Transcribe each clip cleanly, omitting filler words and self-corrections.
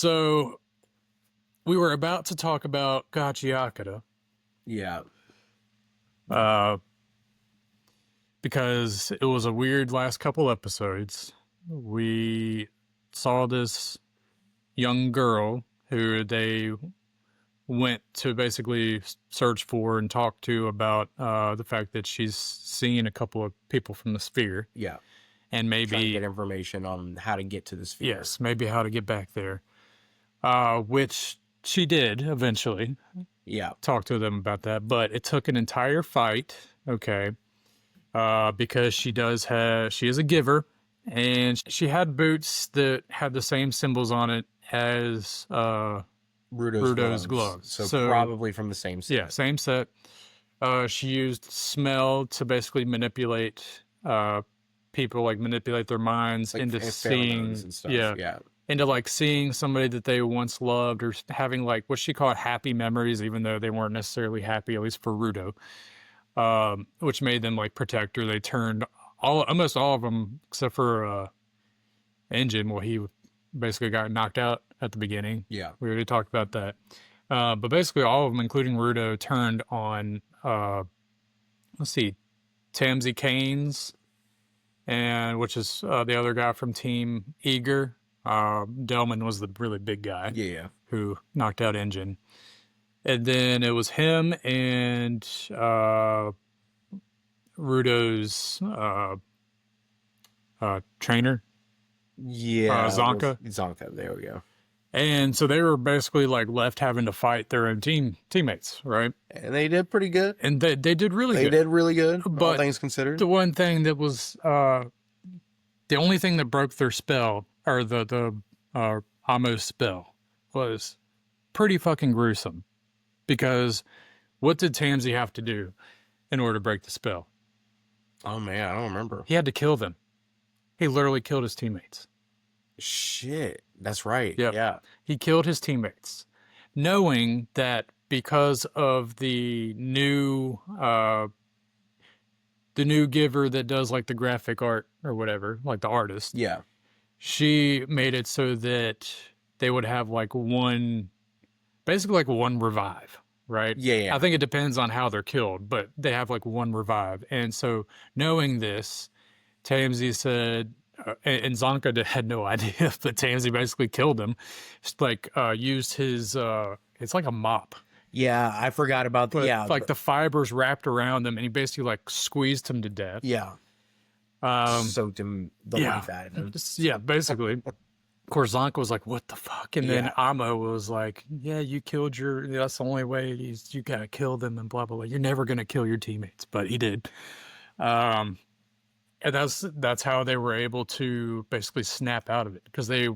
So we were about to talk about Gachiakuta. Yeah. Because it was a weird last couple episodes. We saw this young girl who they went to basically search for and talk to about the fact that she's seen a couple of people from the sphere. Yeah. And maybe trying to get information on how to get to the sphere. Yes, maybe how to get back there. Which she did eventually. Yeah. Talk to them about that. But it took an entire fight, okay, because she is a giver, and she had boots that had the same symbols on it as Rudo's gloves. So probably from the same set. Yeah, same set. She used smell to basically manipulate people, like manipulate their minds Like into seeing and stuff. Yeah. into like seeing somebody that they once loved, or having like what she called happy memories, even though they weren't necessarily happy, at least for Rudo. Which made them like protect her. They turned almost all of them, except for Engine. Well, he basically got knocked out at the beginning. Yeah. We already talked about that. But basically all of them, including Rudo, turned on, Tamsi Keynes, and which is the other guy from Team Eager. Delman was the really big guy. Yeah. Who knocked out Engine. And then it was him and Rudo's trainer. Yeah. Zonka. Zonka, there we go. And so they were basically like left having to fight their own teammates, right? And they did pretty good. And they did really good. They did really good, but all things considered. The one thing that was the only thing that broke their spell, or the Amo's spell, was pretty fucking gruesome. Because what did Tamsi have to do in order to break the spell? Oh man, I don't remember. He had to kill them. He literally killed his teammates. Shit, that's right. Yep. Yeah. He killed his teammates, knowing that because of the new giver that does like the graphic art or whatever, like the artist. Yeah. She made it so that they would have like basically like one revive, right? Yeah. I think it depends on how they're killed, but they have like one revive. And so knowing this, Tamsi said, and Zonka had no idea, but Tamsi basically killed him. Just like used his, it's like a mop. Yeah, I forgot about that. Yeah. Like the fibers wrapped around them, and he basically like squeezed him to death. Yeah. Soaked him, the life out of him. Yeah, basically. Of course, Zonka was like, what the fuck? And then Amo was like, yeah, you killed that's the only way, you gotta kill them and blah, blah, blah. You're never gonna kill your teammates. But he did. And that's how they were able to basically snap out of it, because they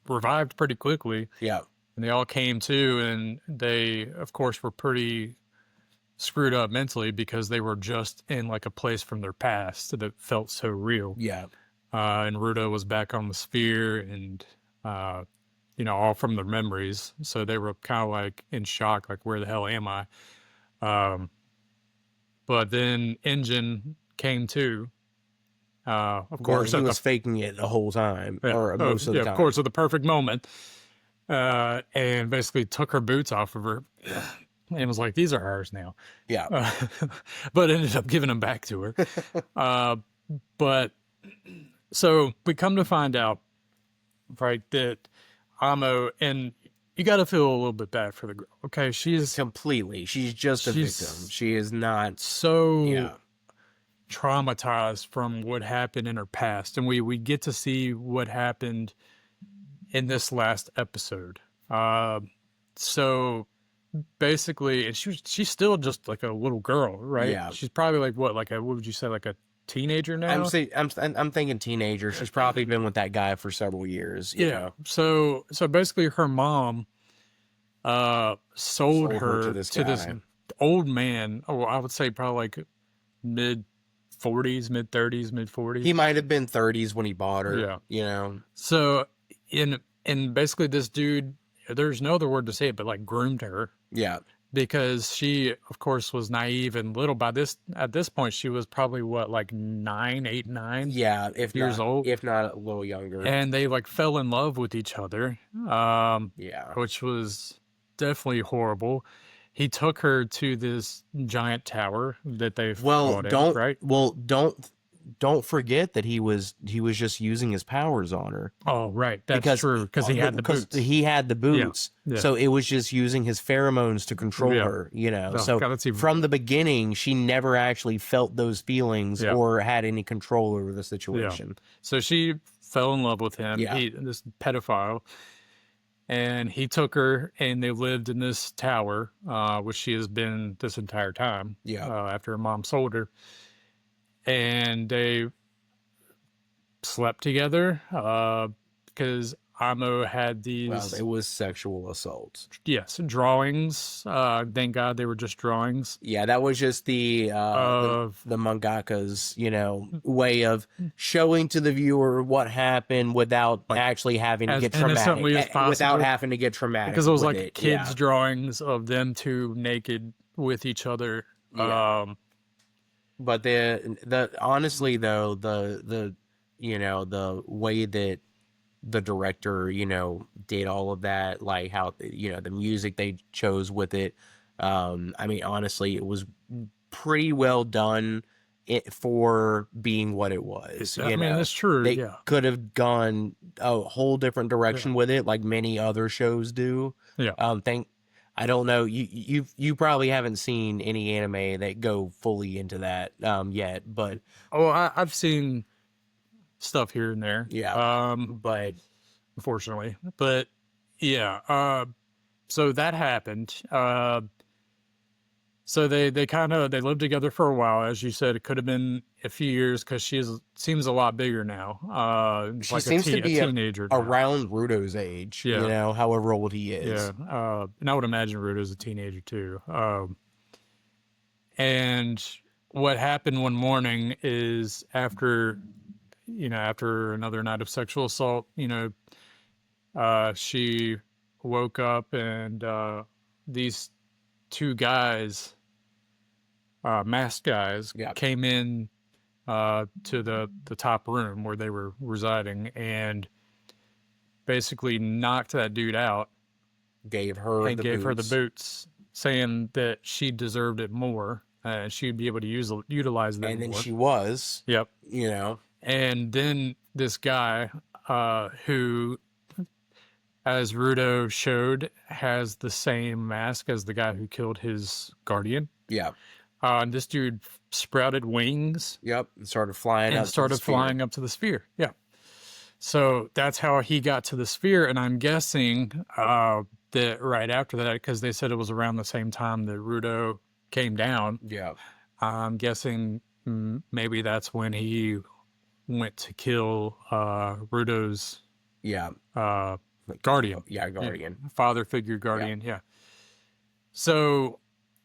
revived pretty quickly. Yeah. And they all came to, and they, of course, were pretty screwed up mentally because they were just in like a place from their past that felt so real. Yeah. And Rudo was back on the sphere, and, all from their memories. So they were kind of like in shock, like, where the hell am I? But then Engine came to. Of course, he was faking it the whole time, or most of the time. Of course, at the perfect moment, and basically took her boots off of her, and was like, "These are hers now." Yeah, but ended up giving them back to her. But so we come to find out, right, that Amo, and you got to feel a little bit bad for the girl. Okay, she's just a victim. She is not so traumatized from what happened in her past, and we get to see what happened in this last episode. So basically, and she's still just like a little girl, right? Yeah, she's probably like what would you say, like a teenager now? I'm thinking teenager. She's probably been with that guy for several years. You know? So basically, her mom sold her to this old man. Oh, I would say probably like mid-40s, mid-30s, mid-40s. He might have been 30s when he bought her. Yeah. You know. So in basically, this dude, there's no other word to say it, but like groomed her. Yeah. because she, of course, was naive and little. At this point, she was probably what, like 9, 8, 9 Yeah, years old, if not a little younger. and they like fell in love with each other, Yeah. which was definitely horrible. He took her to this giant tower that they Well, fought in, right? don't forget that he was just using his powers on her Oh, right, that's because true, because he had the boots. he had the Yeah, boots. yeah, So it was just using his pheromones to control yeah. her, you know. Oh, So God, that's even, from the beginning, she never actually felt those feelings yeah, or had any control over the yeah. situation. So she fell in love with him. Yeah. This pedophile, and he took her, and they lived in this tower, which she has been this entire time. Yeah. After her mom sold her, and they slept together, because Amo had Well, these, it was sexual assault. yes, drawings. Thank God they were just drawings Yeah, that was just of, the mangaka's, way of showing to the viewer what happened without like, actually having to as get traumatic, innocently as without possible, having to get traumatic because it was with like it. kids' Yeah, drawings of them two naked with each other. yeah. But the honestly though, the way that the director, did all of that, like how, the music they chose with it. I mean, honestly, it was pretty well done for being what it was. I mean, that's true. They Yeah, could have gone a whole different direction yeah, with it, like many other shows do. yeah. I don't know. You probably haven't seen any anime that go fully into that yet, but Oh, I've seen stuff here and there. yeah, but Unfortunately, but yeah. So that happened. So they kind of they lived together for a while, as you said. It could have been a few years because seems a lot bigger now. she Like seems to a be teenager now. around Rudo's age. Yeah, However old he yeah. is. And I would imagine Rudo's a teenager too. And what happened one morning is after another night of sexual assault, she woke up, and these two guys, masked guys, Yeah, came in to the top room where they were residing, and basically knocked that dude out gave her and the gave her the boots. boots, saying that she deserved it more, and she'd be able to utilize them And then more. she was, Yep. you know, And then this guy, who, as Rudo showed, has the same mask as the guy who killed his guardian. yeah, And this dude sprouted wings yep, and started flying and up to the started sphere. flying up to the sphere. Yeah. So that's how he got to the sphere. And I'm guessing that right after that, because they said it was around the same time that Rudo came down, Yeah, I'm guessing maybe that's when he went to kill Rudo's yeah, guardian. yeah, guardian. Father figure guardian. Yeah. So,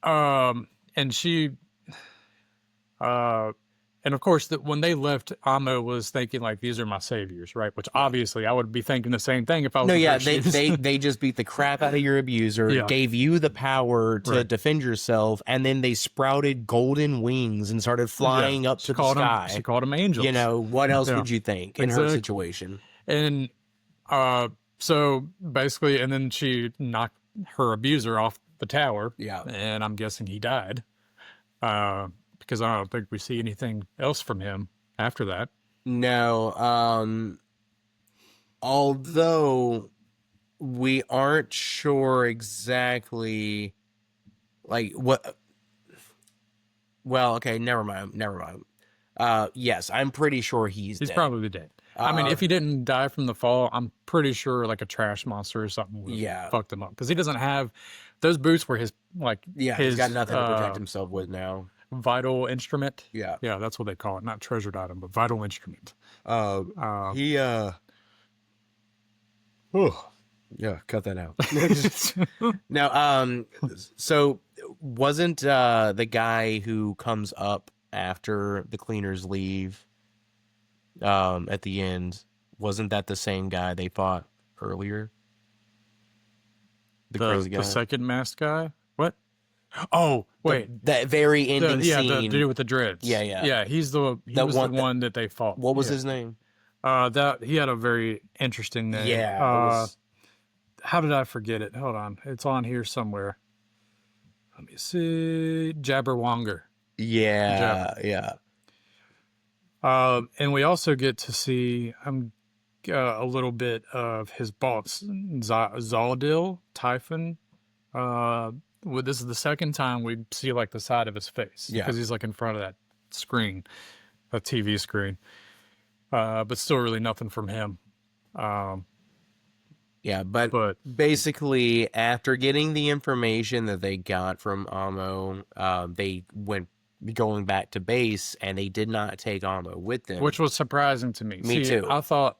and she, and of course, that when they left, Amo was thinking like, "These are my saviors," right? Which obviously I would be thinking the same thing if I was. No, in yeah, her shoes. they just beat the crap out of your abuser, Yeah. gave you the power to Right. defend yourself, and then they sprouted golden wings and started flying up to the sky. She called them angels. What else Yeah. would you think in her Exactly. situation? And so basically, and then she knocked her abuser off the tower. Yeah. And I'm guessing he died. Because I don't think we see anything else from him after that. No, although we aren't sure exactly, like what. Well, okay, never mind. Yes, I'm pretty sure he's dead. Probably dead. I mean, if he didn't die from the fall, I'm pretty sure like a trash monster or something would have fucked him up, because he doesn't have those boots were his he's got nothing to protect himself with now. Vital instrument. Yeah, that's what they call it, not treasured item, but vital instrument. he yeah, cut that out. Now, so wasn't the guy who comes up after the cleaners leave at the end, wasn't that the same guy they fought earlier? The crazy guy? The second masked guy? What? Oh, wait. That very ending The scene. dude with the dreads. Yeah, yeah. Yeah, he was the one that they fought. What was Yeah. his name? That he had a very interesting name. Yeah, it was. How did I forget it? Hold on. It's on here somewhere. Let me see. Jabberwonger. Yeah, Jabber. yeah, And we also get to see a little bit of his boss, Zaldil Typhon. This is the second time we see like the side of his face yeah. because he's like in front of that screen, a TV screen. But still, really nothing from him. Yeah, but basically, after getting the information that they got from Amo, they went going back to base, and they did not take Amo with them. Which was surprising to me. Me too. I thought,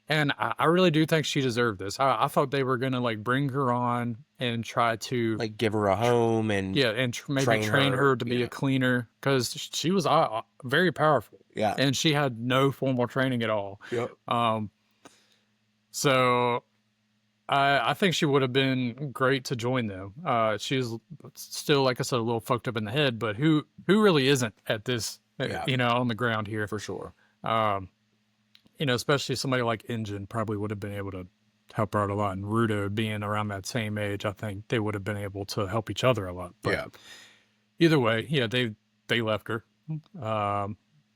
and I really do think she deserved this. I thought they were gonna like bring her on and try to like give her a home and maybe train her to be a cleaner, because she was very powerful. Yeah, and she had no formal training at all. Yep. So I think she would have been great to join them. She's still, like I said, a little fucked up in the head, but who really isn't at this, on the ground here. For sure. Especially somebody like Engine probably would have been able to help her out a lot. And Rudo being around that same age, I think they would have been able to help each other a lot. But either way, they left her.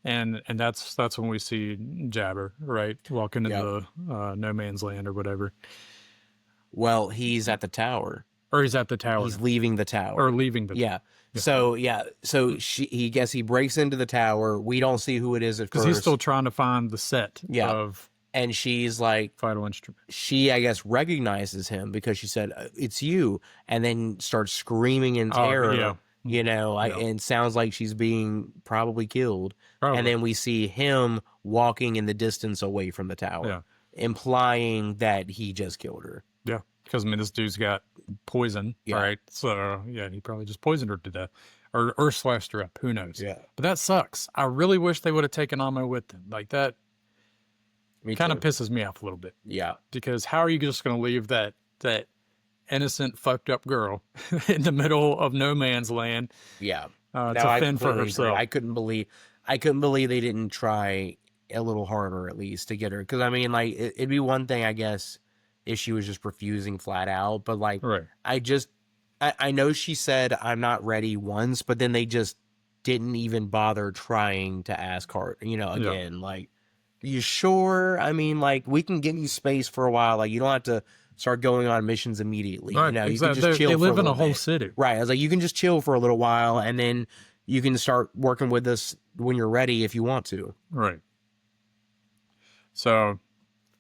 And that's when we see Jabber, right, walking into the no man's land or whatever. Well, he's at the tower. Or he's at the tower. He's leaving the tower. Or leaving the tower. So he breaks into the tower. We don't see who it is at first. Because he's still trying to find the set of... And she's like... Vital instrument. She, I guess, recognizes him because she said, it's you. And then starts screaming in terror. And sounds like she's being probably killed. Probably. And then we see him walking in the distance away from the tower, implying that he just killed her. Yeah, because this dude's got poison, right? So he probably just poisoned her to death, or slashed her up. Who knows? Yeah, but that sucks. I really wish they would have taken Amo with them. Like that, kind of pisses me off a little bit. Yeah, because how are you just going to leave that innocent, fucked up girl in the middle of no man's land? Yeah, to fend for herself. I couldn't believe they didn't try a little harder at least to get her. Because it'd be one thing, I guess, if she was just refusing flat out. But I know she said I'm not ready once, but then they just didn't even bother trying to ask her. Again, you sure? We can give you space for a while. You don't have to start going on missions immediately. Right, you can just chill. They live in a whole city, right? I was like, you can just chill for a little while, and then you can start working with us when you're ready if you want to. Right. So,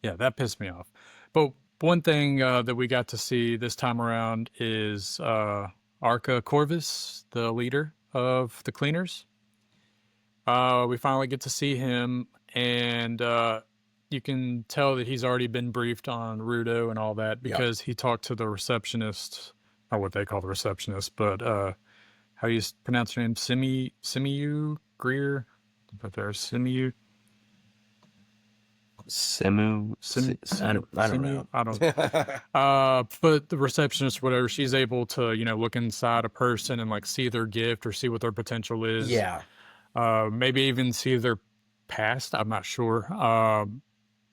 that pissed me off. But one thing that we got to see this time around is Arca Corvus, the leader of the cleaners. We finally get to see him, and you can tell that he's already been briefed on Rudo and all that because he talked to the receptionist, or what they call the receptionist, but how do you pronounce her name? Simiu Greer? But there's Simiu. I don't know. I don't know. But the receptionist, whatever, she's able to, look inside a person and see their gift or see what their potential is. Yeah. Maybe even see their past. I'm not sure.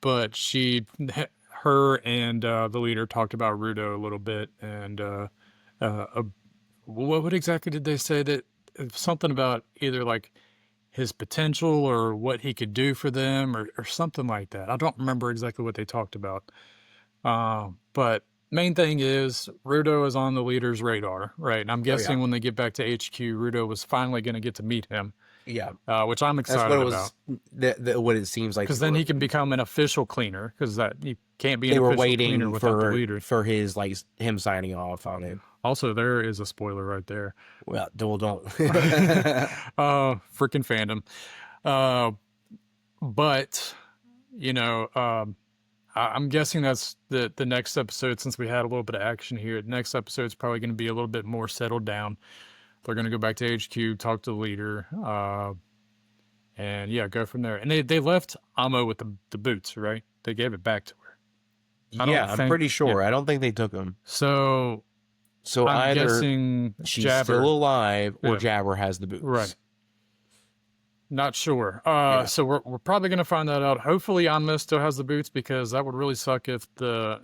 But her and the leader talked about Rudo a little bit. And what exactly did they say? That something about either his potential or what he could do for them or something like that. I don't remember exactly what they talked about. But main thing is Rudo is on the leader's radar, right? And I'm guessing when they get back to HQ, Rudo was finally going to get to meet him. Yeah. Which I'm excited about. What it seems like. Because then he can become an official cleaner, because he can't be an official cleaner without the leader. For his, him signing off on it. Also, there is a spoiler right there. Well, don't. Freaking fandom. But, I'm guessing that's the next episode, since we had a little bit of action here. The next episode is probably going to be a little bit more settled down. They're going to go back to HQ, talk to the leader, and go from there. And they left Amo with the boots, right? They gave it back to her. I'm pretty sure. I don't think they took them. So So I'm either guessing she's Jabber. still alive or Yeah. Jabber has the boots. Right. Not sure. Yeah. So we're probably gonna find that out. Hopefully, Anma still has the boots, because that would really suck if a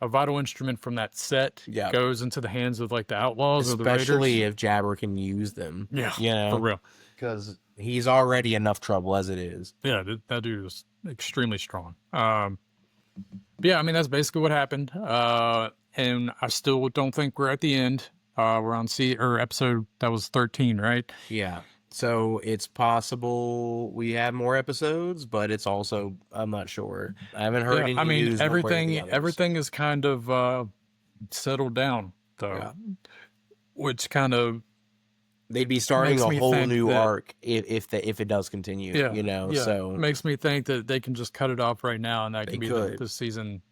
vital instrument from that set Yeah. goes into the hands of like the outlaws or the raiders. Especially if Jabber can use them. Yeah, You know? for real. Because he's already enough trouble as it is. Yeah, that dude is extremely strong. But yeah, I mean that's basically what happened. And I still don't think we're at the end. We're on episode that was 13, right? Yeah. So it's possible we have more episodes, but it's also, I'm not sure. I haven't heard any I mean news one way or the others. everything is kind of settled down though, Yeah. which kind of They'd be starting makes a me whole think new that- arc if it does continue. yeah, You know, yeah, so makes me think that they can just cut it off right now and that They could be could. the season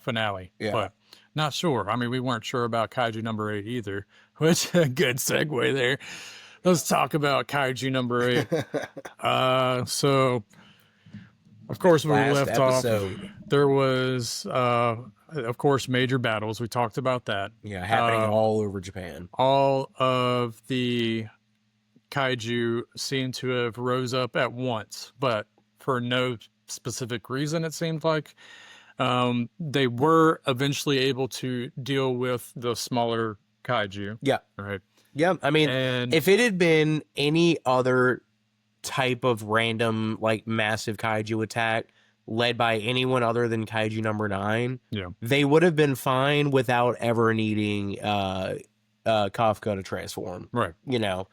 finale. Yeah. But not sure. I mean, we weren't sure about Kaiju number 8 either, which a good segue there. Let's talk about Kaiju number 8. So of course where we last left episode. off, there was of course major battles. We talked about that. Yeah, happening all over Japan. All of the kaiju seem to have rose up at once, but for no specific reason, it seemed like. They were eventually able to deal with the smaller kaiju. Yeah. Right. Yeah. I mean, And if it had been any other type of random, like, massive kaiju attack led by anyone other than kaiju number 9, yeah, they would have been fine without ever needing Kafka to transform. right. You know?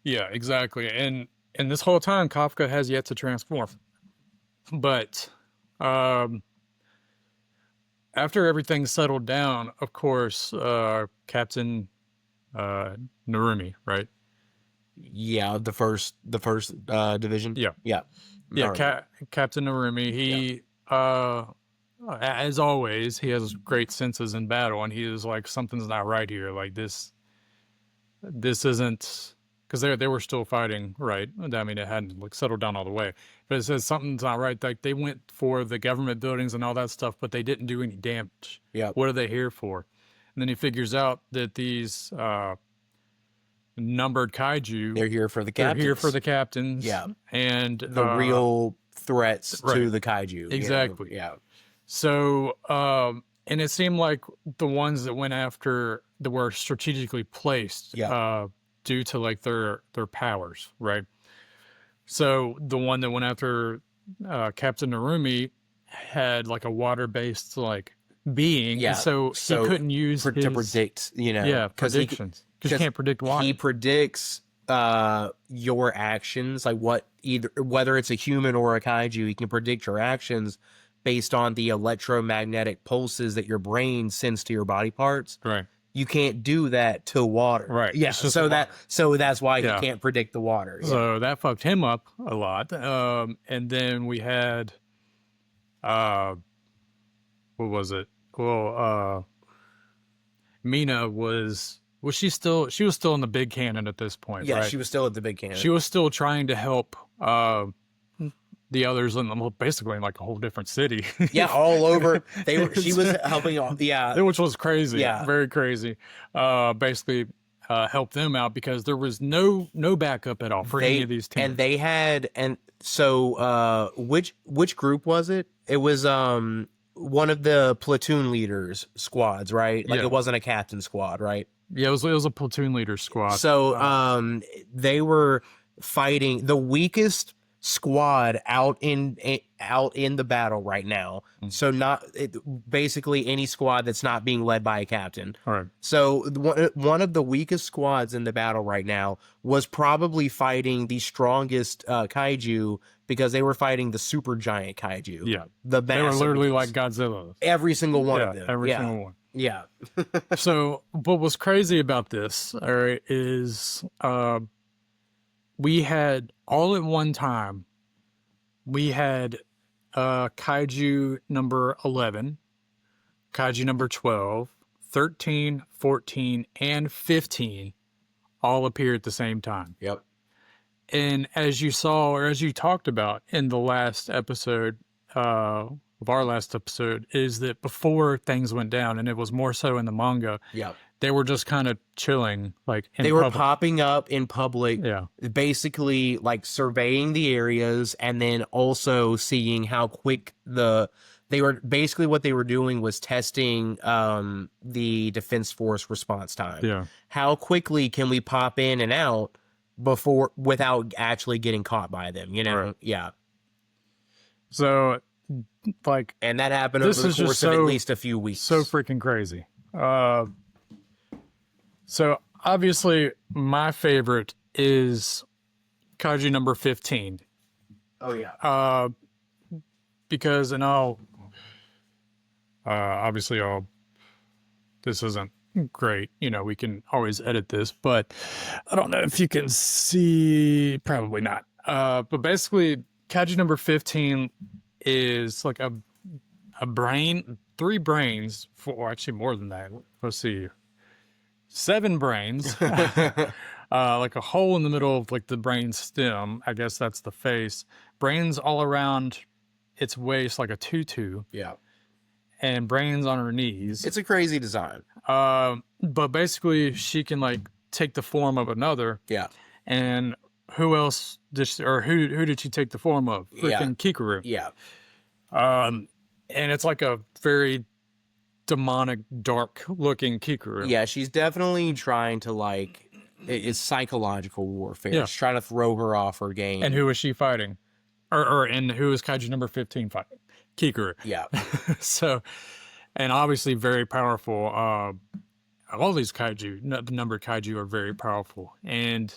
Yeah, exactly. And this whole time, Kafka has yet to transform. But after everything settled down, of course, Captain Narumi, right? Yeah, the first division. Yeah. Yeah. Yeah, Narumi. Captain Narumi. He, as always, he has great senses in battle, and he is like, something's not right here. Like this isn't, because they were still fighting, right? I mean, it hadn't like settled down all the way, but it says something's not right. Like they went for the government buildings and all that stuff, but they didn't do any damage. Yeah. What are they here for? And then he figures out that these numbered kaiju, They're here for the they're captains. here for the captains. Yeah. And the real threats to right. the kaiju. you know? Exactly. Yeah. So, and it seemed like the ones that went after that were strategically placed, Yeah. due to like their powers, right? So the one that went after Captain Narumi had like a water-based like being, Yeah, and so so he couldn't use to his predict, you know. yeah 'cause predictions because you 'cause can't predict water. He predicts your actions, like whether it's a human or a kaiju. He can predict your actions based on the electromagnetic pulses that your brain sends to your body parts. Right. You can't do that to water. Right. Yeah. It's just So water. that's why Yeah. he can't predict the water. Yeah. So that fucked him up a lot. And then we had, what was it? Well, Mina was she was still in the big cannon at this point, Yeah, right? she was still at the big cannon. She was still trying to help the others in basically in like a whole different city. Yeah, all over. She was helping all. Yeah. Which was crazy. Yeah. Very crazy. Basically help them out because there was no backup at all for any of these teams. And they had, and so which group was it? It was one of the platoon leaders squads, right? Like Yeah. it wasn't a captain squad, right? Yeah, it was a platoon leader squad. So they were fighting the weakest squad out in the battle right now. So basically any squad that's not being led by a captain. All right. So one of the weakest squads in the battle right now was probably fighting the strongest kaiju because they were fighting the super giant kaiju. Yeah. The They were massive literally like ones. Godzilla. Every single one of them. Every yeah. single one. Yeah. So what was crazy about this, all right, is we had all at one time, we had kaiju number 11, kaiju number 12, 13, 14, and 15 all appear at the same time. Yep. And as you saw, or as you talked about in the last episode, of our last episode, is that before things went down, and it was more so in the manga, Yeah. they were just kind of chilling, like in They were public. popping up in public, Yeah. basically like surveying the areas and then also seeing how quick they were basically what they were doing was testing the Defense Force response time. Yeah. How quickly can we pop in and out without actually getting caught by them, you know? Right. Yeah. So, like, And that happened this over the is just course of at least a few weeks. so freaking crazy. So obviously my favorite is Kaiju number 15. Oh yeah. Because obviously this isn't great. You know, we can always edit this, but I don't know if you can see, probably not. But basically Kaiju number 15 is like a brain, 3 brains, or actually more than that. Let's see. 7 brains, like a hole in the middle of like the brain stem. I guess that's the face. Brains all around its waist, like a tutu. Yeah. And brains on her knees. It's a crazy design. But basically, she can like take the form of another. Yeah. And who else who did she take the form of? Freaking Kikuru. Yeah. And it's like a very demonic, dark-looking Kikuru. Yeah, she's definitely trying to like it's psychological warfare. Yeah. She's trying to throw her off her game. And who is she fighting? And who is Kaiju number 15 fighting? Kikuru. Yeah. So, and obviously very powerful. All these Kaiju, the numbered Kaiju, are very powerful. And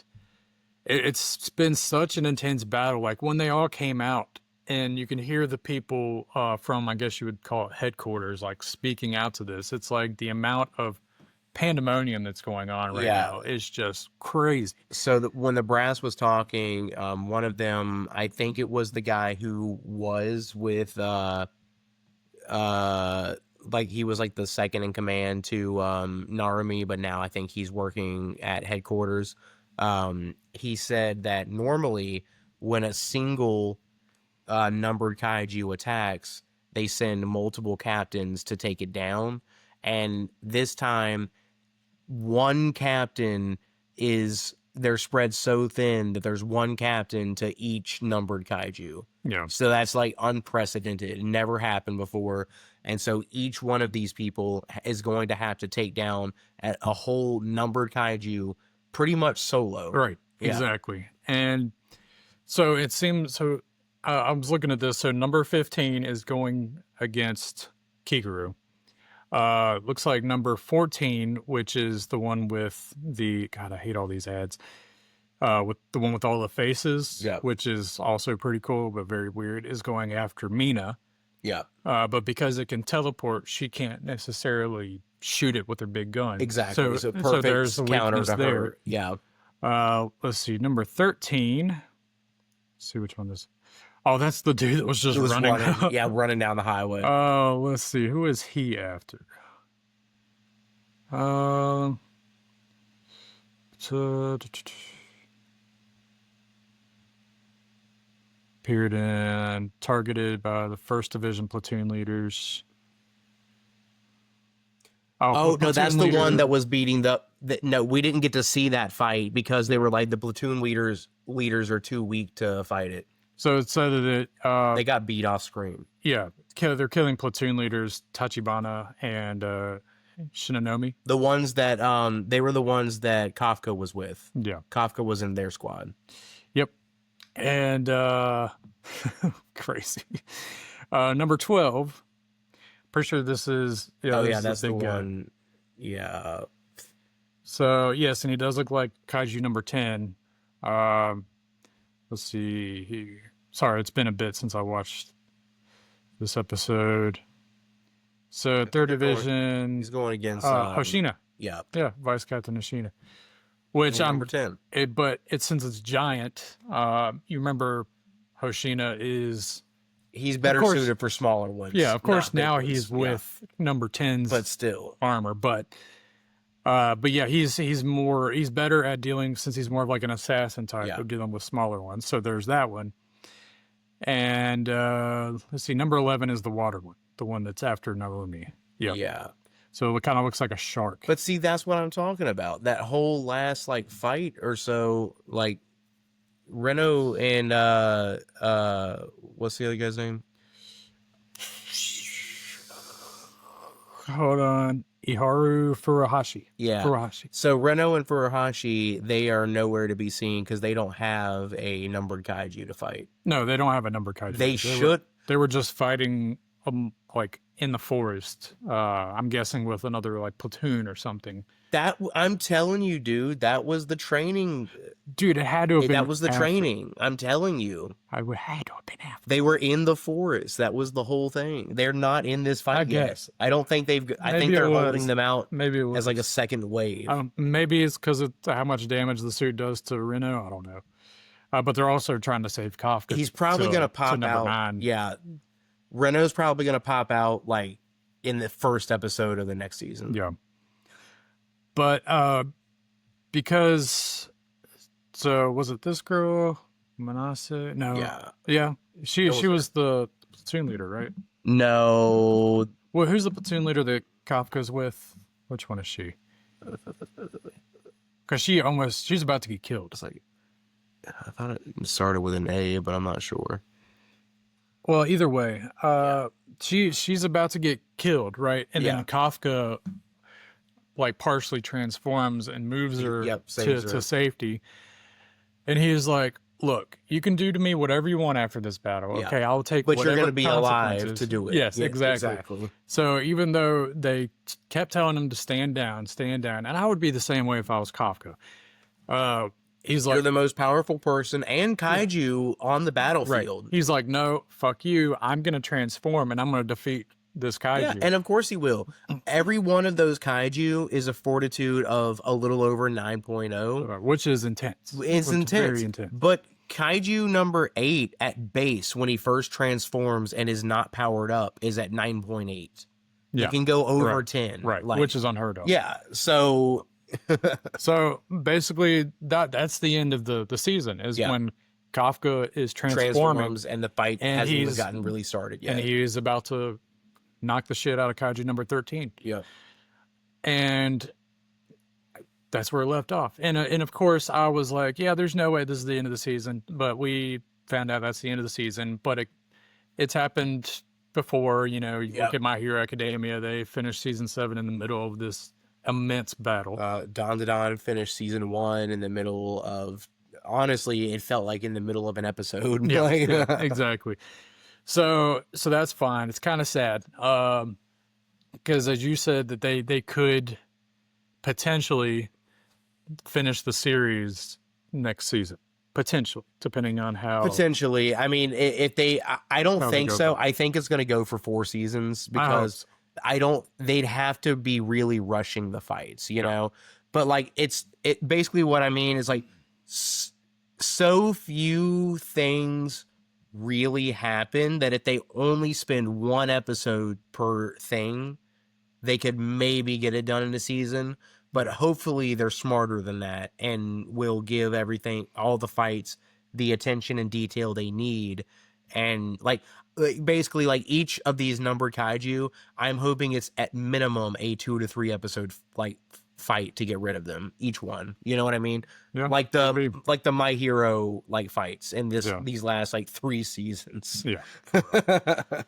it's been such an intense battle. Like when they all came out, and you can hear the people from, I guess you would call it headquarters, like speaking out to this. It's like the amount of pandemonium that's going on right now is just crazy. So when the brass was talking, one of them, I think it was the guy who was with, like he was like the second in command to Narumi, but now I think he's working at headquarters. He said that normally when a single numbered kaiju attacks, they send multiple captains to take it down, and this time one captain they're spread so thin that there's one captain to each numbered kaiju. Yeah. So that's like unprecedented. It never happened before. And so each one of these people is going to have to take down a whole numbered kaiju pretty much solo. Right. Yeah. Exactly. And so it seems I was looking at this. So number 15 is going against Kikuru. Looks like number 14, which is the one with God, I hate all these ads. With the one with all the faces, which is also pretty cool, but very weird, is going after Mina. Yeah. But because it can teleport, she can't necessarily shoot it with her big gun. Exactly. So perfect so there's a counter weakness to there. her. Yeah. Let's see, number 13. Let's see which one this. Oh, that's the dude that was just running. Running down the highway. Let's see, who is he after? Appeared and targeted by the 1st Division platoon leaders. Oh, no, that's the one that was beating no, we didn't get to see that fight because they were like the platoon leaders are too weak to fight it. So it said that they got beat off screen. Yeah, they're killing platoon leaders Tachibana and Shinanomi. The ones that they were the ones that Kafka was with. Yeah, Kafka was in their squad. Yep. And crazy. Number 12. Pretty sure this is. Yeah, that's the one. Yeah. So yes, and he does look like Kaiju number 10. Let's see. Sorry, it's been a bit since I watched this episode. So 3rd Division. He's going against Hoshina. Yeah. Yeah, Vice Captain Hoshina. Which number 10. But since it's giant, you remember Hoshina is. He's better suited for smaller ones. Yeah, of course. Now he's with number 10's, but still armor. But yeah, he's better at dealing, since he's more of like an assassin type of dealing with smaller ones. So there's that one. And let's see, number 11 is the water one, the one that's after Narumi. Yep. Yeah. So it kind of looks like a shark. But see, that's what I'm talking about. That whole last like fight or so, like Reno and what's the other guy's name? Hold on. Iharu Furuhashi. Yeah. Furuhashi. So Reno and Furuhashi, they are nowhere to be seen because they don't have a numbered kaiju to fight. No, they don't have a number kaiju. They should. They were just fighting like in the forest. I'm guessing with another like platoon or something. That I'm telling you, dude, that was the training. Dude, it had to have been. That was the training. I'm telling you. I would had to have been after. They were in the forest. That was the whole thing. They're not in this fight I yet. guess. I don't think they've. I think they're holding them out. Maybe it was. As like a second wave. Maybe it's because of how much damage the suit does to Reno. I don't know. But they're also trying to save Kafka. He's probably going to pop out. 9. Yeah. Reno's probably going to pop out like in the first episode of the next season. Yeah. But because, so was it this girl, Manase? No. Yeah. Yeah. She was the platoon leader, right? No. Well, who's the platoon leader that Kafka's with? Which one is she? Because she's about to get killed. It's like, I thought it started with an A, but I'm not sure. Well, either way, she's about to get killed, right? And then Kafka like partially transforms and moves her to safety. And he's like, look, you can do to me whatever you want after this battle. Okay, I'll take but whatever you're going to be alive consequences. to do it. Yes, exactly. So even though they kept telling him to stand down, and I would be the same way if I was Kafka. He's like, you're the most powerful person and kaiju on the battlefield. Right. He's like, no, fuck you. I'm going to transform and I'm going to defeat this kaiju. Yeah, and of course he will. Every one of those kaiju is a fortitude of a little over 9.0. Which is intense. It's intense. Very intense. But kaiju number 8 at base, when he first transforms and is not powered up, is at 9.8. Yeah. It can go over 10. Right, which is unheard of. Yeah, so... So basically, that's the end of the season, is when Kafka is transforming. And the fight hasn't even gotten really started yet. And he's about to knock the shit out of kaiju number 13. Yeah. And that's where it left off. And of course, I was like, yeah, there's no way this is the end of the season. But we found out that's the end of the season. But it's happened before. You know, you look at My Hero Academia. They finished season 7 in the middle of this immense battle. Don finished season 1 in the middle of, honestly, it felt like in the middle of an episode. Yeah, exactly. So that's fine. It's kind of sad. Because as you said, that they could potentially finish the series next season. Potentially, depending on how. Potentially. I mean, if they, I don't think so. I think it's going to go for 4 seasons because they'd have to be really rushing the fights, you know? But like, it basically what I mean is like, so few things really happen that if they only spend 1 episode per thing, they could maybe get it done in a season. But hopefully they're smarter than that and will give everything, all the fights, the attention and detail they need. And like basically like each of these numbered kaiju, I'm hoping it's at minimum a 2 to 3 episode like fight to get rid of them, each one. You know what I mean? Yeah, like the My Hero like fights in these last like 3 seasons. Yeah.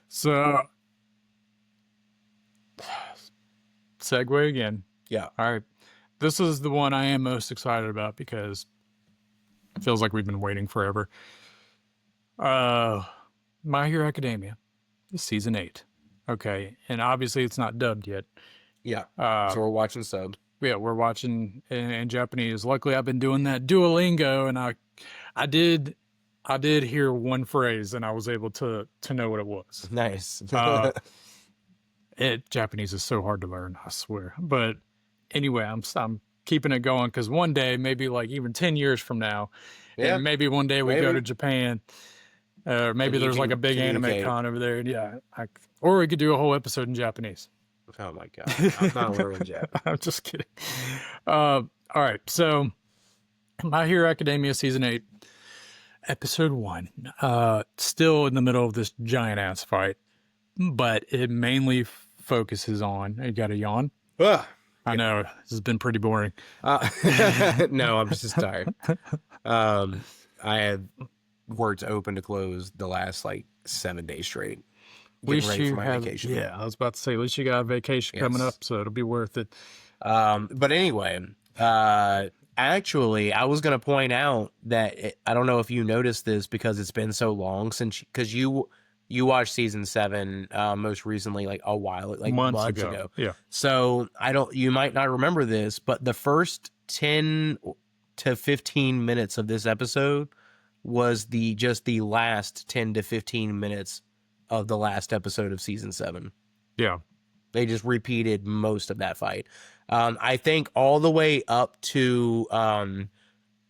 So segue again. Yeah. All right. This is the one I am most excited about because it feels like we've been waiting forever. My Hero Academia is season 8. Okay. And obviously it's not dubbed yet. Yeah. So we're watching sub. Yeah, we're watching in Japanese. Luckily I've been doing that Duolingo and I did hear one phrase and I was able to know what it was. Nice. Japanese is so hard to learn, I swear. But anyway, I'm keeping it going because one day, maybe like even 10 years from now, and maybe one day we go to Japan, or maybe there's like a big anime con over there. Yeah, or we could do a whole episode in Japanese. Oh my god, I'm not learning Jap. I'm just kidding. All right, so My Hero Academia season 8. Episode 1. Still in the middle of this giant ass fight, but it mainly focuses on. You got a yawn? Ugh. I know this has been pretty boring. No, I'm just tired. I had worked open to close the last like 7 days straight. At least Getting ready you for my have, vacation. yeah, I was about to say, at least you got a vacation coming Yes. up, so it'll be worth it. But anyway, actually, I was gonna point out that I don't know if you noticed this because it's been so long since because you watched season 7 most recently like a while like months ago. Yeah. So you might not remember this, but the first 10 to 15 minutes of this episode was just the last 10 to 15 minutes of the last episode of season 7. Yeah. They just repeated most of that fight. I think all the way up to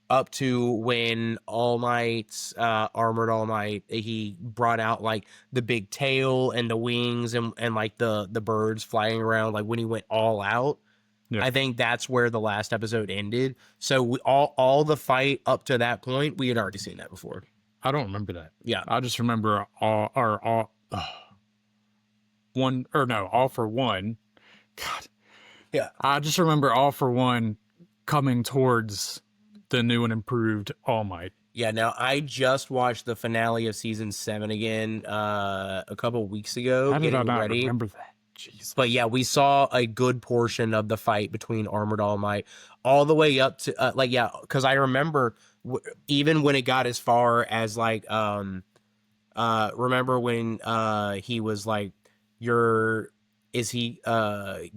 when All Might's armored All Might, he brought out like the big tail and the wings and like the birds flying around, like when he went all out. Yeah. I think that's where the last episode ended. So all the fight up to that point, we had already seen that before. I don't remember that. Yeah. I just remember all for one. God. Yeah. I just remember All for One coming towards the new and improved All Might. Yeah, now I just watched the finale of season 7 again a couple weeks ago. How did I not ready. remember that? Jesus. But yeah, we saw a good portion of the fight between Armored All Might all the way up to because I remember even when it got as far as like remember when he was like, is he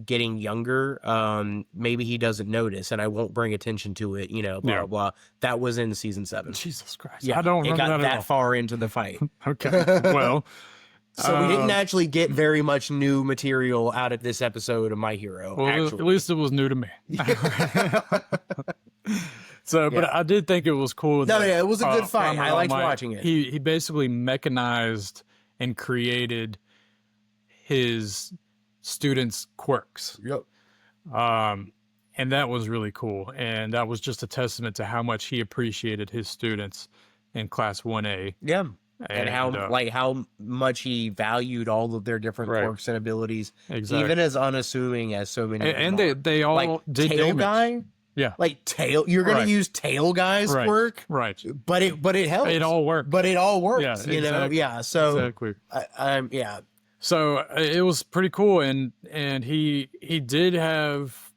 getting younger? Maybe he doesn't notice and I won't bring attention to it, blah blah blah. That was in season 7. Jesus Christ. Yeah, I don't remember it got that at all. far into the fight. Okay. Well, so we didn't actually get very much new material out of this episode of My Hero. well, actually. at least it was new to me. So, but I did think it was cool. No, yeah, it was a good fight. Armored I All liked Might, watching it. He basically mechanized and created his students' quirks. Yep. And that was really cool. And that was just a testament to how much he appreciated his students in Class 1A. Yeah. And how much he valued all of their different quirks and abilities, even as unassuming as so many. And they all like did Tail damage. Guy. Yeah, like Tail. You're gonna use Tail Guy's quirk, right? But it helps. It all worked. But it all works. Yeah, exactly. Yeah. So exactly. Yeah. So it was pretty cool, and he did have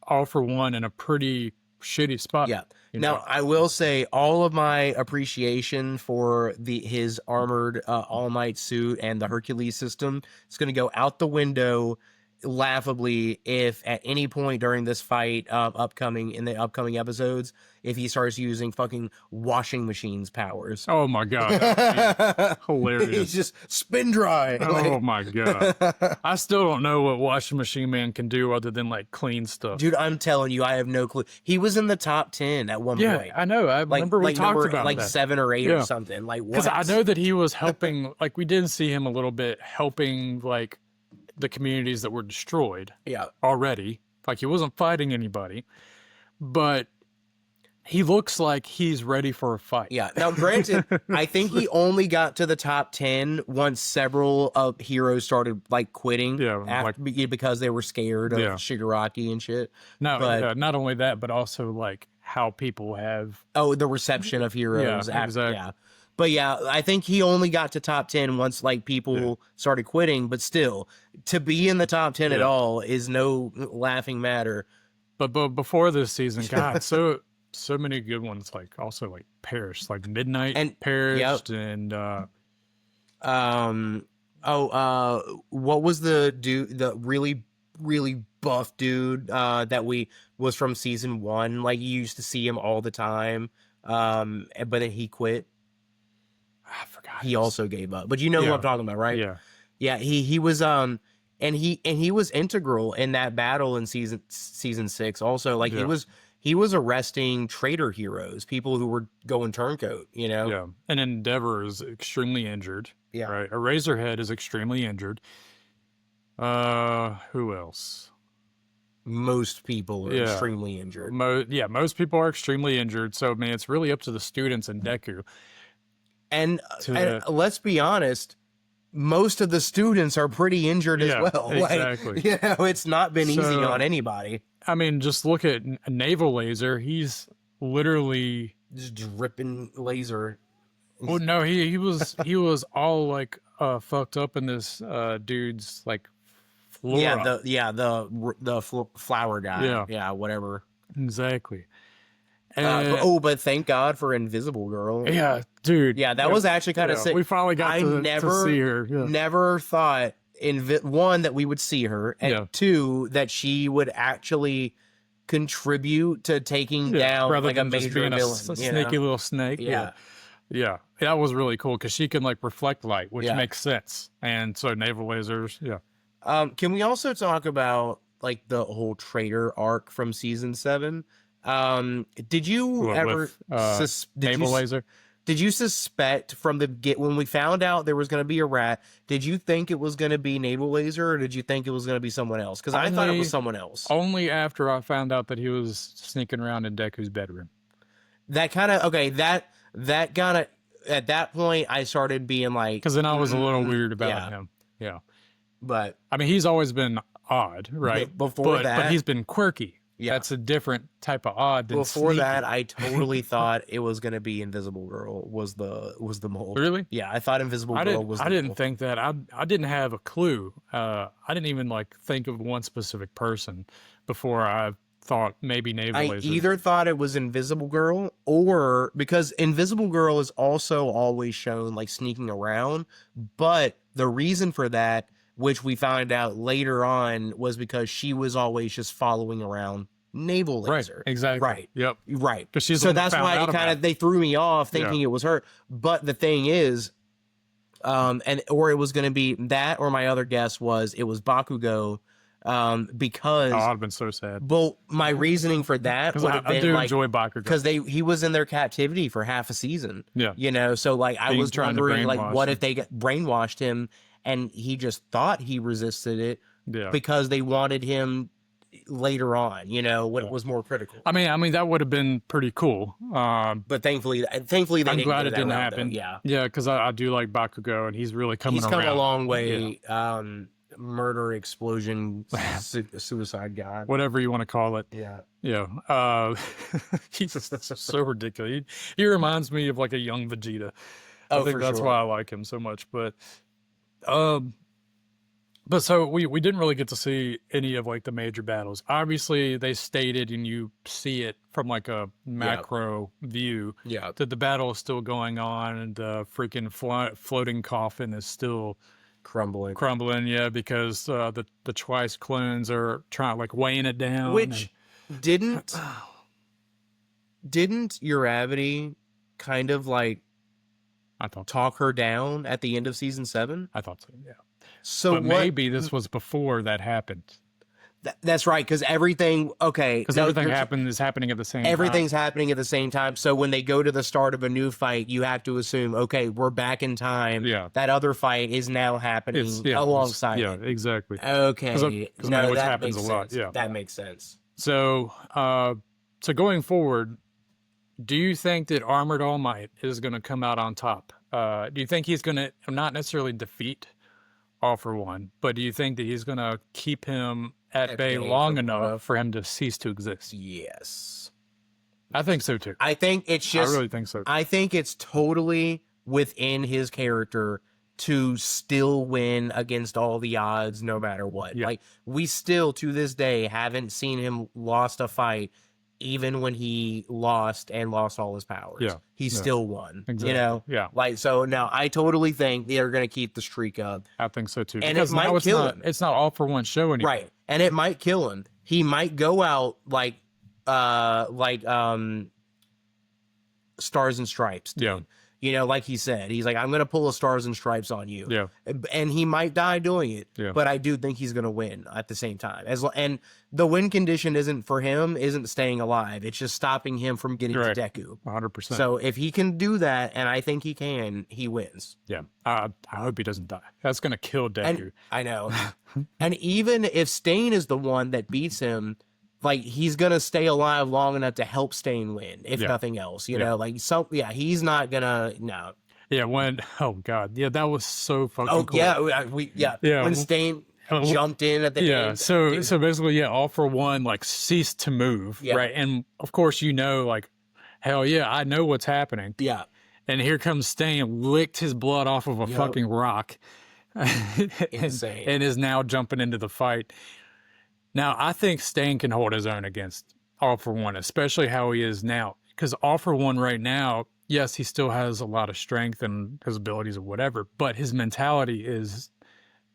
All for One in a pretty shitty spot. Yeah. Now I will say all of my appreciation for his armored All Might suit and the Hercules system is going to go out the window laughably if at any point during this fight in the upcoming episodes if he starts using fucking washing machines powers. Oh my god. Hilarious. He's just spin dry. Oh my god. I still don't know what Washing Machine Man can do other than like clean stuff. Dude, I'm telling you, I have no clue. He was in the top 10 at one point. Yeah, I know. I remember we talked about like that. 7 or 8 or something. Like what? Because I know that he was helping, like we did see him a little bit helping like the communities that were destroyed already. Like he wasn't fighting anybody, but he looks like he's ready for a fight. Yeah. Now, granted, I think he only got to the top 10 once several of heroes started like quitting. Yeah, because they were scared of Shigaraki and shit. No, not only that, but also like how people have the reception of heroes. Yeah, exactly. Yeah. But yeah, I think he only got to top 10 once like people started quitting, but still to be in the top 10 at all is no laughing matter. But before this season, God, so many good ones, like also like perished, like Midnight and perished and what was the dude, the really really buff dude that was from season 1, like you used to see him all the time, but then he quit. I forgot. He also gave up. But you know who I'm talking about, right? Yeah. Yeah, he was and he was integral in that battle in season 6 also. Like he was arresting traitor heroes, people who were going turncoat, Yeah. And Endeavor is extremely injured. Yeah. Right. Eraserhead is extremely injured. Who else? most people are Yeah. extremely injured. Most people are extremely injured. So, I mean, it's really up to the students in Deku. And let's be honest, most of the students are pretty injured as well. Exactly. Like, it's not been easy on anybody. I mean, just look at Naval Laser. He's literally just dripping laser. Well, no, he was all like fucked up in this dude's like flora. The flower guy. Yeah, whatever. Exactly. But thank God for Invisible Girl. Yeah, dude. Yeah, that was actually kind of sick. We finally got to see her. Yeah. Never thought one that we would see her, and two that she would actually contribute to taking down like a major villain, a sneaky little snake. Yeah, that was really cool because she can like reflect light, which makes sense. And so naval lasers, Can we also talk about like the whole traitor arc from season 7? Did you ever naval laser? Did you suspect from the when we found out there was going to be a rat? Did you think it was going to be Naval Laser, or did you think it was going to be someone else? Because I thought it was someone else. Only after I found out that he was sneaking around in Deku's bedroom. That kind of That kind of at that point I started being like, because then I was a little weird about him. Yeah, but I mean he's always been odd, right? Before that, but he's been quirky. Yeah, that's a different type of odd. Than before sneaky. That, I totally thought it was going to be Invisible Girl was the mole. Really? Yeah, I thought Invisible Girl was. I didn't think that. I didn't have a clue. I didn't even like think of one specific person before I thought maybe Naval Laser. I either thought it was Invisible Girl, or because Invisible Girl is also always shown like sneaking around, but the reason for that, which we found out later on, was because she was always just following around Naval Laser. Right, exactly. Right. Yep. Right. So that's why they threw me off thinking it was her. But the thing is, or it was going to be that, or my other guess was it was Bakugo, because I'd have been so sad. Well, my reasoning for that would have been I do enjoy Bakugo because he was in their captivity for half a season. Yeah. You know, so like I was wondering like what him. if they brainwashed him and he just thought he resisted it because they wanted him later on, you know, when it was more critical. I mean that would have been pretty cool. But thankfully they I'm glad it didn't happen. Though. Yeah, because I do like Bakugo and he's really coming around. He's come a long way. Murder, explosion, suicide god, whatever you want to call it. Yeah. He's so ridiculous. He reminds me of like a young Vegeta. I think that's why I like him so much. But so we didn't really get to see any of like the major battles. Obviously they stated, and you see it from like a macro view, that the battle is still going on, and the freaking floating coffin is still crumbling, because the Twice clones are trying like weighing it down. Which didn't Uravity kind of like talk her down at the end of season 7? I thought so, yeah. So but maybe this was before that happened. That's right, because everything is happening at the same time. Everything's happening at the same time. So when they go to the start of a new fight, you have to assume, okay, we're back in time. Yeah. That other fight is now happening alongside. Yeah, exactly. Okay. Because that happens a lot. Yeah. That makes sense. So, so going forward, do you think that Armored All Might is going to come out on top? Do you think he's going to not necessarily defeat All For One, but do you think that he's going to keep him at bay long enough for him to cease to exist? Yes. I think so too. I think it's just, I really think so. I think it's totally within his character to still win against all the odds, no matter what. Yeah. Like, we still, to this day, haven't seen him lost a fight, even when he lost all his powers. Yeah. He still won. Exactly. You know? Yeah. Like, so now I totally think they're going to keep the streak up. I think so too. And because it might kill him. It's not All For One show anymore. Right. And it might kill him. He might go out like Stars and Stripes. Yeah. You know, like he said, he's like, I'm going to pull a stars and stripes on you. Yeah. And he might die doing it, Yeah. but I do think he's going to win at the same time. And the win condition isn't staying alive. It's just stopping him from getting to Deku. 100%. So if he can do that, and I think he can, he wins. Yeah. I hope he doesn't die. That's going to kill Deku. And, I know. And even if Stain is the one that beats him, like, he's going to stay alive long enough to help Stain win, if nothing else, you know, like, so, yeah, he's not going to, no. Yeah, oh, God. Yeah, that was so fucking cool. Yeah, when Stain jumped in at the end. Yeah, so basically, yeah, All For One, like, ceased to move, right? And, of course, you know, like, hell yeah, I know what's happening. Yeah. And here comes Stain, licked his blood off of a fucking rock. Insane. And is now jumping into the fight. Now, I think Stain can hold his own against All For One, especially how he is now. Because All For One right now, yes, he still has a lot of strength and his abilities or whatever, but his mentality is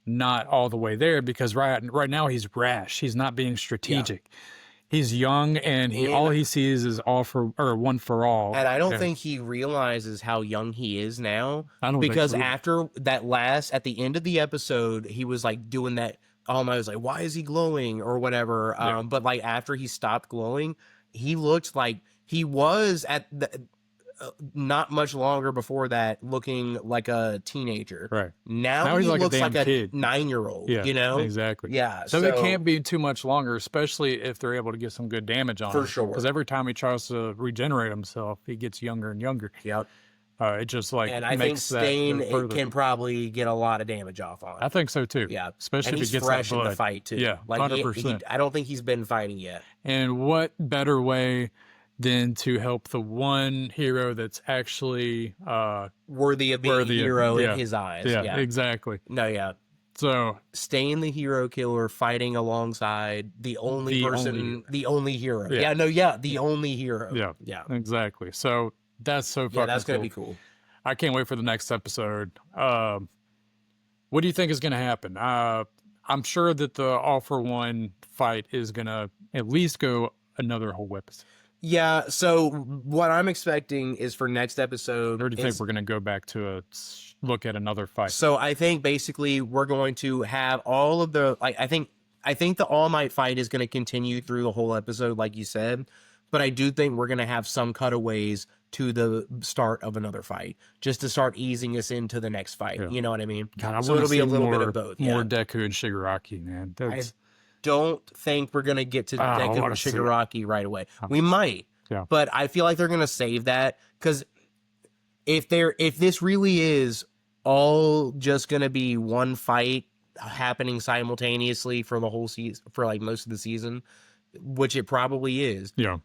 not all the way there because right now he's rash. He's not being strategic. Yeah. He's young and all he sees is one for all. And I don't think he realizes how young he is now. I don't because think so. After that at the end of the episode, he was like doing that. I was like, why is he glowing or whatever? Yeah. But like after he stopped glowing, he looked like he was at not much longer before that looking like a teenager. Right. Now he looks like a kid. 9-year-old, yeah, you know? Exactly. Yeah. So it can't be too much longer, especially if they're able to get some good damage on him. For sure. Because every time he tries to regenerate himself, he gets younger and younger. Yep. It just like and I think Stain can probably get a lot of damage off on him. I think so too. Yeah, especially and if he gets fresh that blood. in the fight too. Yeah, like 100%. I don't think he's been fighting yet. And what better way than to help the one hero that's actually worthy of being a hero in his eyes? Yeah, exactly. No, yeah. So Stain the hero killer fighting alongside the only hero. The only hero. The only hero. Yeah, exactly. So that's so fucking that's gonna cool. be cool. I can't wait for the next episode. What do you think is gonna happen? I'm sure that the All For One fight is gonna at least go another whole episode. Yeah, so what I'm expecting is for next episode. Or do you think we're going to go back to look at another fight? So I think basically we're going to have all of the I think the All Might fight is going to continue through the whole episode, like you said. But I do think we're going to have some cutaways to the start of another fight, just to start easing us into the next fight. Yeah. You know what I mean? God, so it'll be a little bit of both. More Deku and Shigaraki, man. I don't think we're going to get to Deku and Shigaraki right away. We might, but I feel like they're going to save that because if this really is all just going to be one fight happening simultaneously for the whole season, for like most of the season, which it probably is. Yeah.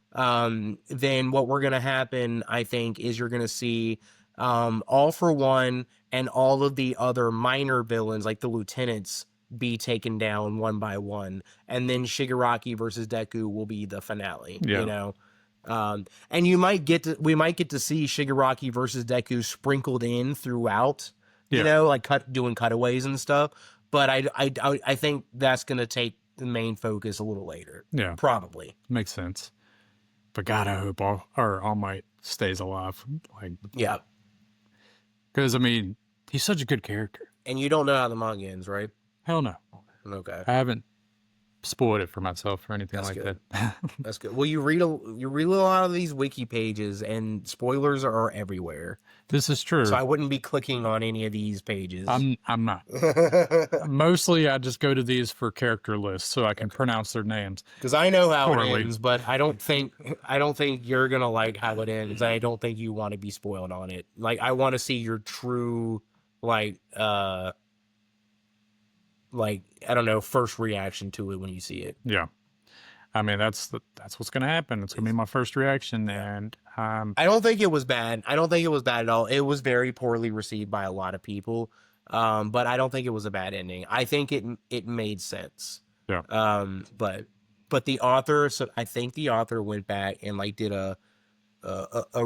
Then what we're going to happen, I think, is you're going to see All For One and all of the other minor villains, like the lieutenants, be taken down one by one, and then Shigaraki versus Deku will be the finale. You know, and we might get to see Shigaraki versus Deku sprinkled in throughout. You know, like doing cutaways and stuff. But I think that's gonna take the main focus a little later. Yeah, probably makes sense. But God, I hope All Might stays alive. Like, yeah, because I mean, he's such a good character. And you don't know how the manga ends, right? Hell no. Okay. I haven't spoiled it for myself or anything that. That's good. Well, you read a lot of these wiki pages, and spoilers are everywhere. This is true. So I wouldn't be clicking on any of these pages. I'm not. Mostly, I just go to these for character lists so I can pronounce their names. Because I know how it ends, but I don't think you're gonna like how it ends. I don't think you want to be spoiled on it. Like, I want to see your true I don't know, first reaction to it when you see it. Yeah. I mean, that's what's going to happen. It's going to be my first reaction. And I don't think it was bad. I don't think it was bad at all. It was very poorly received by a lot of people. But I don't think it was a bad ending. I think it made sense. Yeah. But the author, so I think the author went back and like did a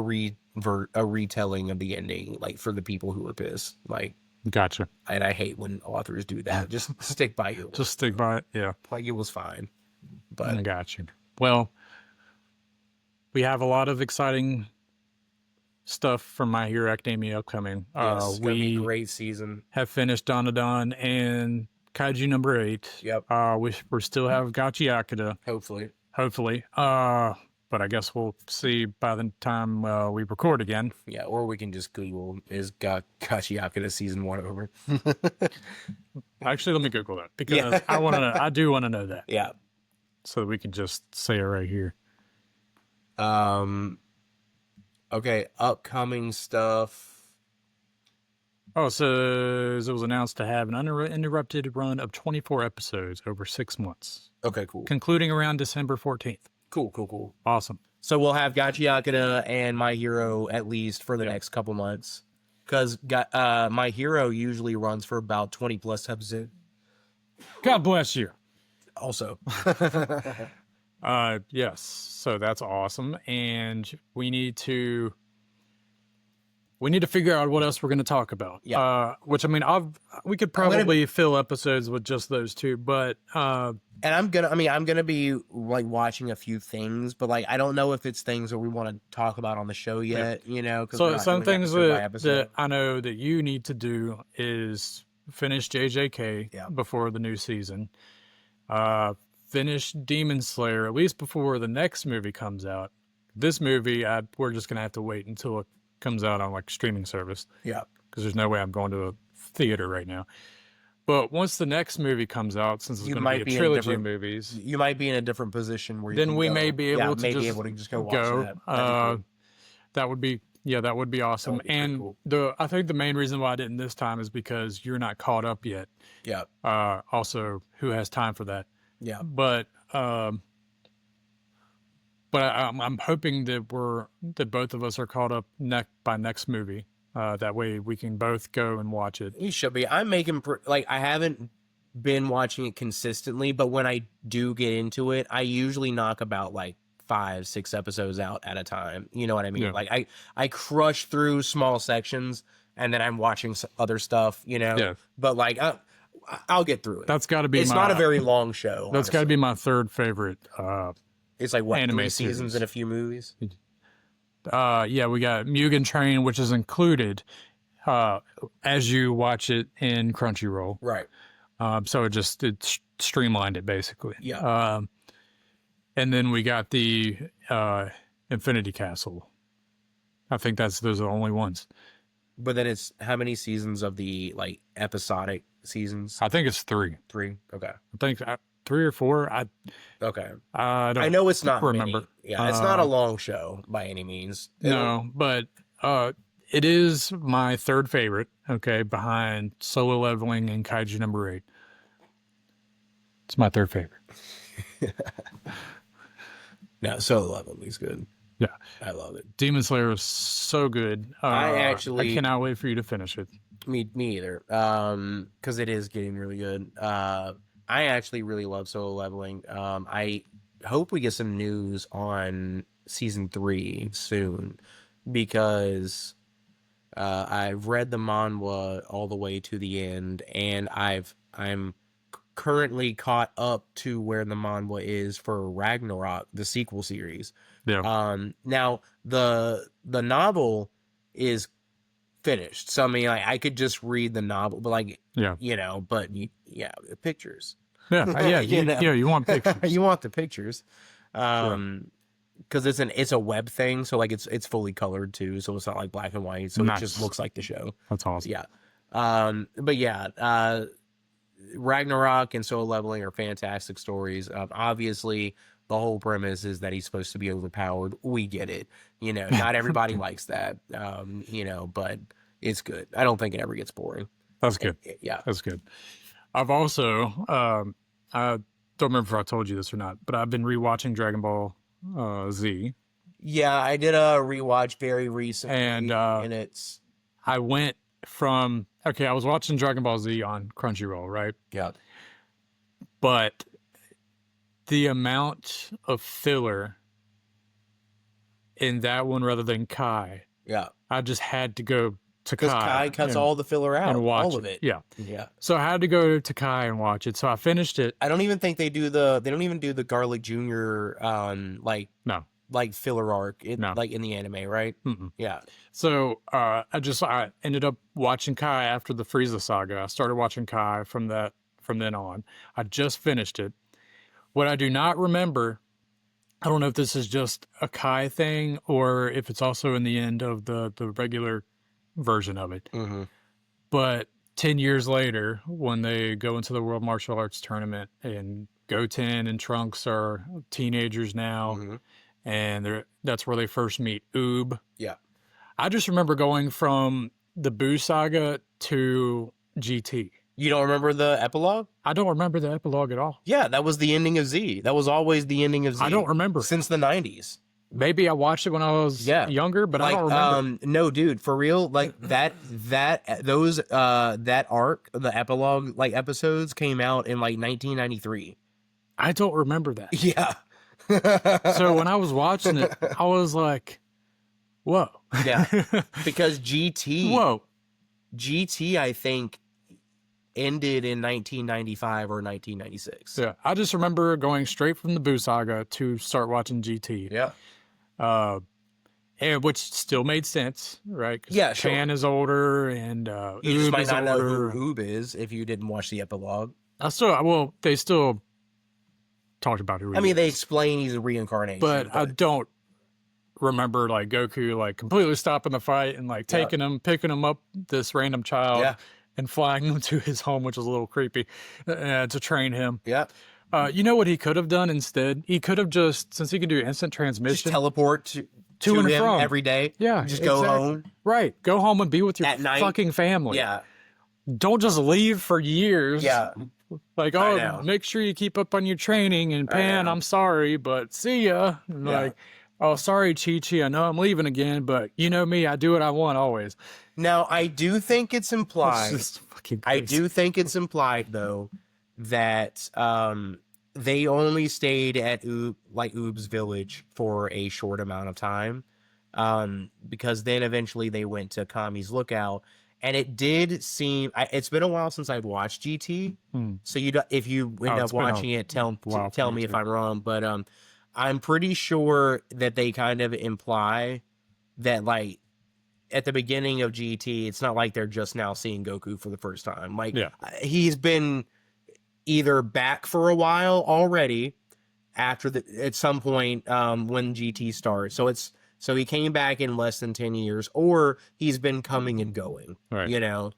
retelling of the ending, like for the people who were pissed. Like, gotcha. And I hate when authors do that. Just stick by it. Just stick by it. Yeah. Like, it was fine. But I got you. Well, we have a lot of exciting stuff from My Hero Academia upcoming. Yes, it's gonna be a We great season. have finished Dandadan and Kaiju number 8. Yep. We still have Gachiakuta, Hopefully. hopefully. But I guess we'll see by the time we record again. Yeah, or we can just Google, is Gachiakuta season 1 over? Actually, let me Google that because I do want to know that. Yeah. So that we can just say it right here. Okay, upcoming stuff. Oh, so it was announced to have an uninterrupted run of 24 episodes over 6 months, Okay, cool. concluding around December 14th. Cool. Awesome. So we'll have Gachiakuta and My Hero at least for the next couple months. Because My Hero usually runs for about 20 plus episodes. God bless you. Also. Yes. So that's awesome. And we need to figure out what else we're going to talk about. Yeah. Which, I mean, we could probably fill episodes with just those two, but and I'm gonna be like watching a few things, but like I don't know if it's things that we want to talk about on the show yet. You know, so some things that I know that you need to do is finish JJK before the new season. Finish Demon Slayer at least before the next movie comes out. This movie, we're just gonna have to wait until it comes out on like streaming service. Yeah, because there's no way I'm going to a theater right now. But once the next movie comes out, since it's going to be a trilogy of movies, you might be in a different position where then we may be able to just go watch that. That would be awesome. And cool. I think the main reason why I didn't this time is because you're not caught up yet. Yeah. Also, who has time for that? Yeah. But I'm hoping that both of us are caught up by next movie. That way we can both go and watch it. You should be. I'm making I haven't been watching it consistently, but when I do get into it, I usually knock about like 5-6 episodes out at a time. You know what I mean? Yeah. Like I crush through small sections and then I'm watching other stuff. You know. Yeah. But like I'll get through it. That's got to be. It's not a very long show. That's got to be my third favorite. It's like what, anime 3 seasons and a few movies. Yeah, we got Mugen Train, which is included as you watch it in Crunchyroll. Right. So it streamlined it basically. Yeah. And then we got the Infinity Castle. I think those are the only ones. But then it's how many seasons of the like episodic seasons? I think it's 3. 3. Okay. I think 3 or 4. Okay. I know it's not remember. Many. Yeah, it's not a long show by any means. No, but it is my third favorite. Okay, behind Solo Leveling and Kaiju number 8. It's my third favorite. No, Solo Leveling is good. Yeah, I love it. Demon Slayer is so good. I cannot wait for you to finish it. Me either. Because it is getting really good. I actually really love Solo Leveling. I hope we get some news on season 3 soon because I've read the manhwa all the way to the end, and I'm currently caught up to where the manhwa is for Ragnarok, the sequel series. Yeah. Now the novel is finished, so I mean, like, I could just read the novel, but like, yeah, you know, but yeah, pictures. Yeah, you want pictures. You want the pictures, because it's a web thing, so like it's fully colored too, so it's not like black and white, so It just looks like the show. That's awesome. Yeah. But yeah, Ragnarok and Solo Leveling are fantastic stories. Obviously, the whole premise is that he's supposed to be overpowered. We get it. You know, not everybody likes that. You know, but it's good. I don't think it ever gets boring. That's good. Yeah. That's good. I've also, I don't remember if I told you this or not, but I've been rewatching Dragon Ball Z. Yeah, I did a rewatch very recently. And I went from, I was watching Dragon Ball Z on Crunchyroll, right? Yeah. But the amount of filler in that one rather than Kai. Yeah. I just had to go to Kai. Because Kai cuts all the filler out. And watch all of it. Yeah. Yeah. So I had to go to Kai and watch it. So I finished it. I don't even think they don't even do the Garlic Jr. No. like filler arc in No. like in the anime, right? Mm-mm. Yeah. So I ended up watching Kai after the Frieza saga. I started watching Kai from then on. I just finished it. What I do not remember, I don't know if this is just a Kai thing or if it's also in the end of the regular version of it. Mm-hmm. But 10 years later, when they go into the World Martial Arts Tournament and Goten and Trunks are teenagers now, Mm-hmm. and that's where they first meet Oob. Yeah. I just remember going from the Boo saga to GT. You don't remember the epilogue? I don't remember the epilogue at all. Yeah, that was the ending of Z. That was always the ending of Z. I don't remember. Since the 90s. Maybe I watched it when I was younger, but like, I don't remember. No, dude, for real, like that arc, the epilogue like episodes came out in like 1993. I don't remember that. Yeah. So when I was watching it, I was like, whoa. Yeah. Because GT, I think, ended in 1995 or 1996. Yeah. I just remember going straight from the Boo saga to start watching GT. Yeah. And which still made sense, right? 'Cause Yeah, sure. Pan is older and You just Oob might is not know older. who Oob is if you didn't watch the epilogue. They still talked about who he I mean, is. they explain he's a reincarnation. But I don't remember like Goku like completely stopping the fight and like picking him up, this random child, and flying him to his home, which is a little creepy, to train him. Yeah. You know what he could have done instead? He could have since he can do instant transmission, Just teleport to and him from every day. Yeah, Just go home. Right. Go home and be with your At night. fucking family. Yeah. Don't just leave for years. Yeah. Like, I know. make sure you keep up on your training. And Pan, I'm sorry, but see ya. And like, oh, sorry, Chi-Chi. I know I'm leaving again, but you know me. I do what I want always. Now, I do think it's implied. It's just fucking I crazy. do think it's implied, though, that they only stayed at Oob's village for a short amount of time. Because then eventually they went to Kami's Lookout. And it did seem... it's been a while since I've watched GT. So if you end up watching it, tell me if I'm wrong. But I'm pretty sure that they kind of imply that, like, at the beginning of GT, it's not like they're just now seeing Goku for the first time. Like, he's been either back for a while already at some point when GT starts. So he came back in less than 10 years, or he's been coming and going, you know?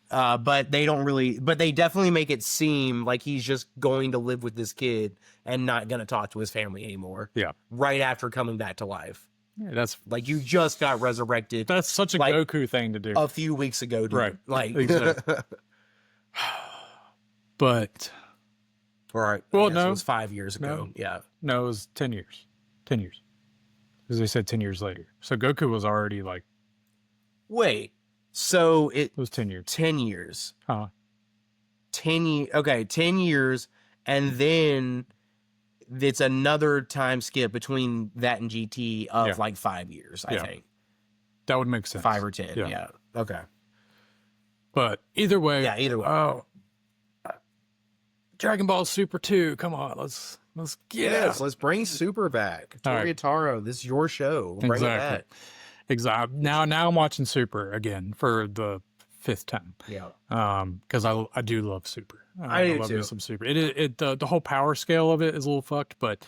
But they definitely make it seem like he's just going to live with this kid and not going to talk to his family anymore. Yeah. Right after coming back to life. Yeah, that's like you just got resurrected. That's such a Goku thing to do. A few weeks ago, dude. Right. Like, exactly. But, all right. Well, no, no, it was 5 years ago. No. Yeah. No, it was 10 years. 10 years. Because they said 10 years later. So Goku was already like. Wait. So it was 10 years. 10 years. Huh. 10 years. And then it's another time skip between that and GT of like 5 years, I think. That would make sense. 5 or 10. Yeah. Okay. But either way. Yeah, either way. Oh. Dragon Ball Super 2. Come on. Let's get it. Let's bring Super back. Toriataro, this is your show. Bring it back. Exactly. Now I'm watching Super again for the 5th time. Yeah. Because I do love Super. I do love too. me some Super. The whole power scale of it is a little fucked, but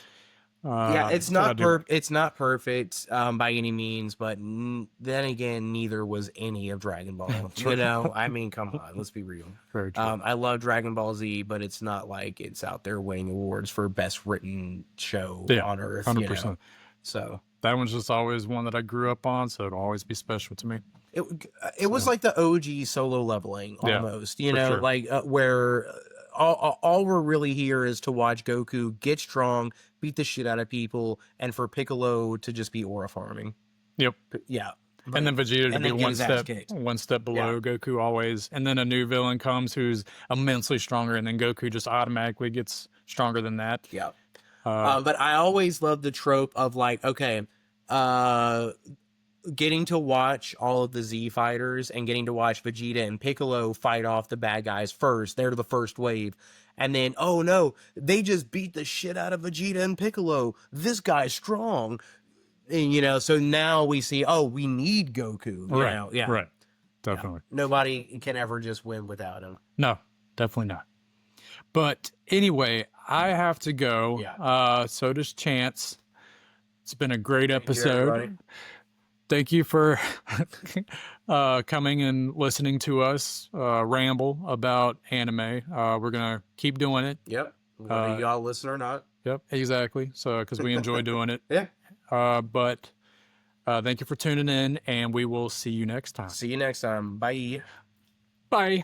it's not perfect by any means, but then again, neither was any of Dragon Ball. You know, I mean, come on, let's be real. Very true. I love Dragon Ball Z, but it's not like it's out there winning awards for best written show on Earth. 100%. You know? So that one's just always one that I grew up on, so it'll always be special to me. It was like the OG solo leveling almost, you know, like where all we're really here is to watch Goku get strong, beat the shit out of people, and for Piccolo to just be aura farming. Yep. Yeah. And then Vegeta to be one step below Yeah. Goku always. And then a new villain comes who's immensely stronger, and then Goku just automatically gets stronger than that. Yeah. But I always love the trope of like, okay, getting to watch all of the Z fighters and getting to watch Vegeta and Piccolo fight off the bad guys first. They're the first wave. And then, oh no, they just beat the shit out of Vegeta and Piccolo. This guy's strong. You know, so now we see, oh, we need Goku. You Right. know? Yeah. Right. Definitely. Yeah. Nobody can ever just win without him. No, definitely not. But anyway, I have to go. Yeah. So does Chance. It's been a great Thank you, episode. everybody. Thank you for coming and listening to us ramble about anime. We're gonna keep doing it. Yep. Whether y'all listen or not. Yep, exactly. So because we enjoy doing it. Yeah. But thank you for tuning in, and we will see you next time. See you next time. Bye. Bye.